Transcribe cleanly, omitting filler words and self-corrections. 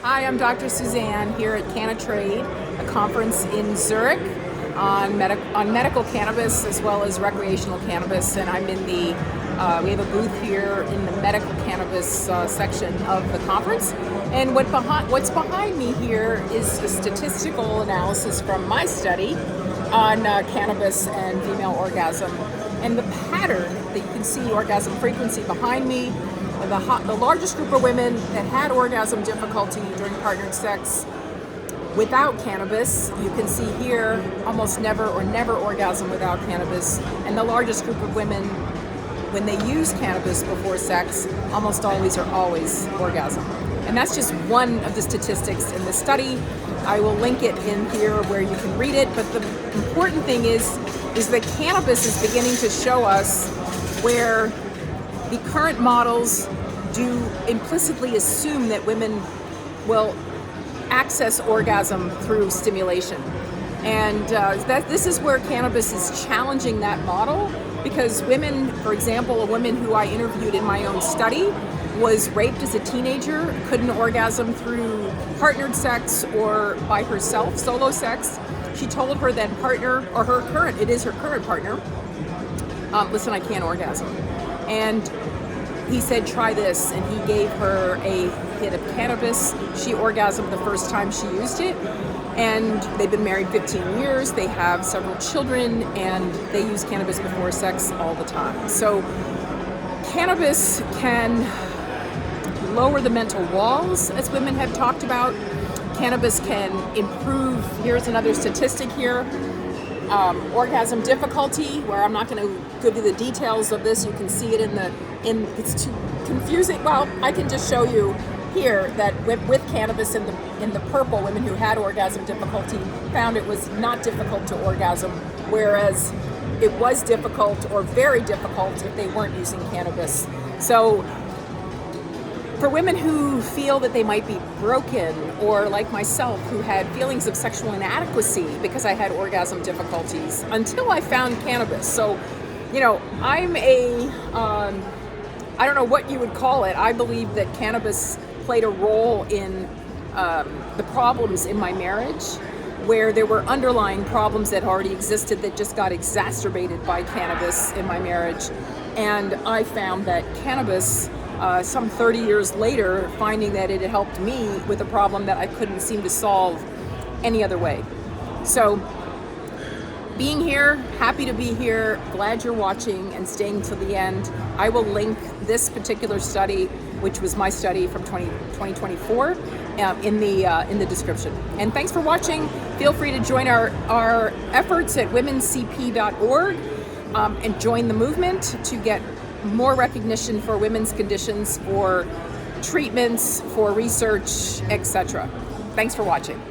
Hi, I'm Dr. Suzanne here at CannaTrade, a conference in Zurich on medical cannabis as well as recreational cannabis, and I'm in the we have a booth here in the medical cannabis section of the conference. And what's behind me here is a statistical analysis from my study on cannabis and female orgasm, and the pattern that you can see orgasm frequency behind me. The largest group of women that had orgasm difficulty during partnered sex without cannabis, you can see here almost never or never orgasm without cannabis. And the largest group of women, when they use cannabis before sex, almost always orgasm. And that's just one of the statistics in the study. I will link it in here where you can read it. But the important thing is that cannabis is beginning to show us where the current models do implicitly assume that women will access orgasm through stimulation. And this is where cannabis is challenging that model, because women, for example, a woman who I interviewed in my own study was raped as a teenager, couldn't orgasm through partnered sex or by herself, solo sex. She told her then partner, or her current partner, listen, I can't orgasm. And he said, try this, and he gave her a hit of cannabis. She orgasmed the first time she used it, and they've been married 15 years. They have several children, and they use cannabis before sex all the time. So cannabis can lower the mental walls, as women have talked about. Cannabis can improve, here's another statistic here, orgasm difficulty, where I'm not going to give you the details of this. You can see it it's too confusing. Well, I can just show you here that with cannabis in the purple, women who had orgasm difficulty found it was not difficult to orgasm, whereas it was difficult or very difficult if they weren't using cannabis. So for women who feel that they might be broken, or like myself, who had feelings of sexual inadequacy because I had orgasm difficulties until I found cannabis. So, I'm I don't know what you would call it. I believe that cannabis played a role in the problems in my marriage, where there were underlying problems that already existed that just got exacerbated by cannabis in my marriage. And I found that cannabis, some 30 years later, finding that it had helped me with a problem that I couldn't seem to solve any other way. So being here, happy to be here, glad you're watching and staying till the end. I will link this particular study, which was my study from 2024, in the description. And thanks for watching. Feel free to join our efforts at womenscp.org and join the movement to get more recognition for women's conditions, for treatments, for research, etc. Thanks for watching.